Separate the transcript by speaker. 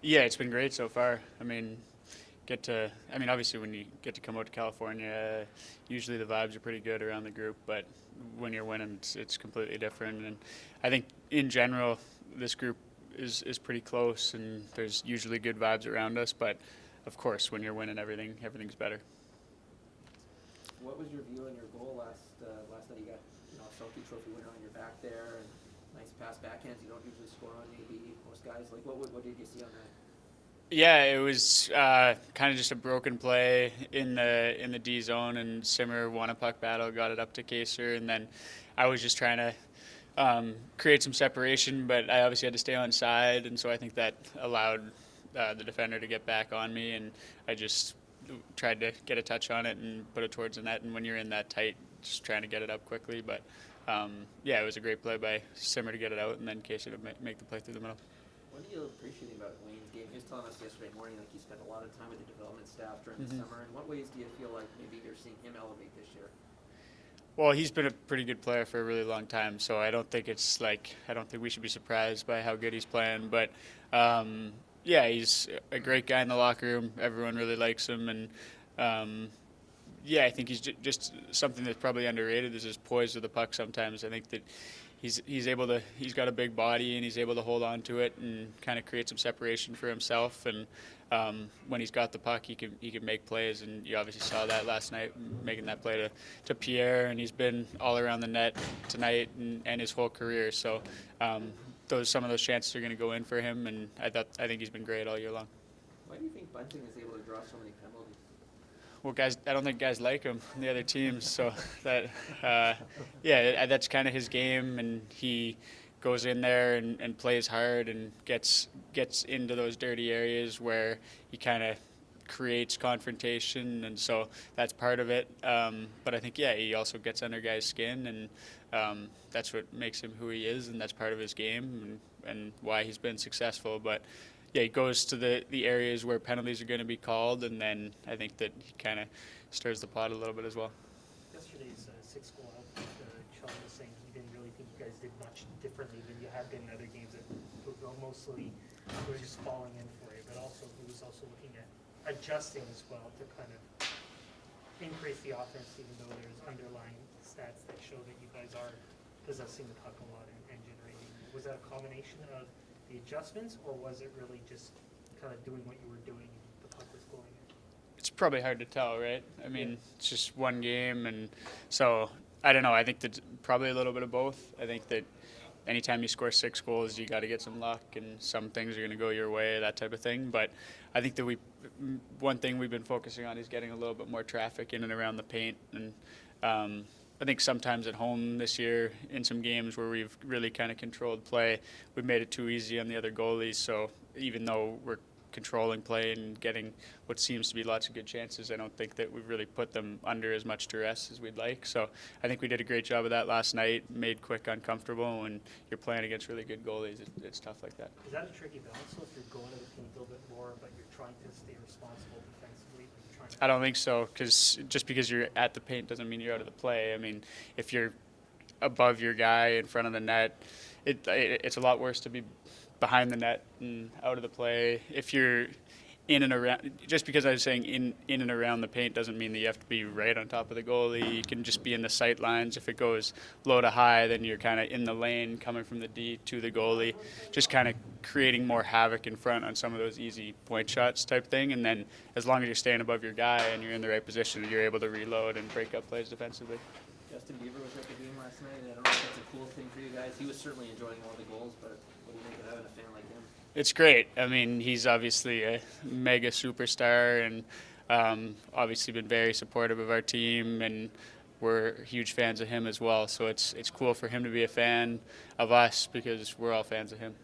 Speaker 1: Yeah, it's been great so far. Obviously when you get to come out to California, usually the vibes are pretty good around the group, but when you're winning, it's completely different. And I think in general, this group is pretty close, and there's usually good vibes around us. But of course, when you're winning, everything's better.
Speaker 2: What was your view on your goal last night? You got a Selkie Trophy winner on your back there, and nice pass backhands. You don't usually score on maybe most guys. Like what did you see on that?
Speaker 1: Yeah, it was kind of just a broken play in the D zone, and Simmer won a puck battle, got it up to Kaser, and then I was just trying to create some separation, but I obviously had to stay on side, and so I think that allowed the defender to get back on me, and I just tried to get a touch on it and put it towards the net. And when you're in that tight, just trying to get it up quickly. But yeah, it was a great play by Simmer to get it out, and then Casey to make the play through the middle.
Speaker 2: What are you appreciating about Wayne's game? He was telling us yesterday morning like he spent a lot of time with the development staff during the summer. In what ways do you feel like maybe you're seeing him elevate this year?
Speaker 1: Well, he's been a pretty good player for a really long time, so I don't think we should be surprised by how good he's playing. But yeah, he's a great guy in the locker room. Everyone really likes him, and yeah, I think he's just something that's probably underrated is his poise with the puck. Sometimes I think that he's got a big body, and he's able to hold on to it and kind of create some separation for himself. And when he's got the puck, he can make plays, and you obviously saw that last night, making that play to Pierre, and he's been all around the net tonight and his whole career. So some of those chances are going to go in for him, and I think he's been great all year long.
Speaker 2: Why do you think Bunting is able to draw so many penalties?
Speaker 1: Well, guys, I don't think guys like him in the other teams, so that yeah, that's kind of his game, and he goes in there and plays hard and gets into those dirty areas where he kind of creates confrontation, and so that's part of it. But I think yeah, he also gets under guys' skin, and that's what makes him who he is, and that's part of his game and why he's been successful. But yeah, he goes to the areas where penalties are going to be called, and then I think that he kind of stirs the pot a little bit as well.
Speaker 3: Yesterday's six-goal output, Sean was saying he didn't really think you guys did much differently than you had been in other games. That mostly were just falling in for you, but also he was also looking at adjusting as well to kind of increase the offense, even though there's underlying stats that show that you guys are possessing the puck a lot and generating. Was that a combination of the adjustments, or was it really just kind of doing what you were doing and the puck was going in?
Speaker 1: It's probably hard to tell, right? I mean, it's just one game, and so I don't know. I think that probably a little bit of both. I think that anytime you score 6 goals, you got to get some luck, and some things are going to go your way, that type of thing. But I think that one thing we've been focusing on is getting a little bit more traffic in and around the paint, and I think sometimes at home this year in some games where we've really kind of controlled play, we've made it too easy on the other goalies. So even though we're controlling play and getting what seems to be lots of good chances, I don't think that we've really put them under as much duress as we'd like. So I think we did a great job of that last night, made Quick uncomfortable. When you're playing against really good goalies, it's tough like that.
Speaker 3: Is that a tricky balance? So if you're going to the paint a little bit more, but you're trying to stay responsible defensively, but you're trying to...
Speaker 1: I don't think so, because just because you're at the paint doesn't mean you're out of the play. I mean, if you're above your guy in front of the net, it's a lot worse to be behind the net and out of the play. If you're in and around, just because I was saying in and around the paint doesn't mean that you have to be right on top of the goalie. You can just be in the sight lines. If it goes low to high, then you're kind of in the lane coming from the D to the goalie, just kind of creating more havoc in front on some of those easy point shots type thing. And then as long as you're staying above your guy and you're in the right position, you're able to reload and break up plays defensively.
Speaker 2: Justin Bieber was at the game last night. I don't know if that's a cool thing for you guys. He was certainly enjoying all the goals, but what do you think of having a fan like him?
Speaker 1: It's great. I mean, he's obviously a mega superstar, and obviously been very supportive of our team, and we're huge fans of him as well. So it's cool for him to be a fan of us because we're all fans of him.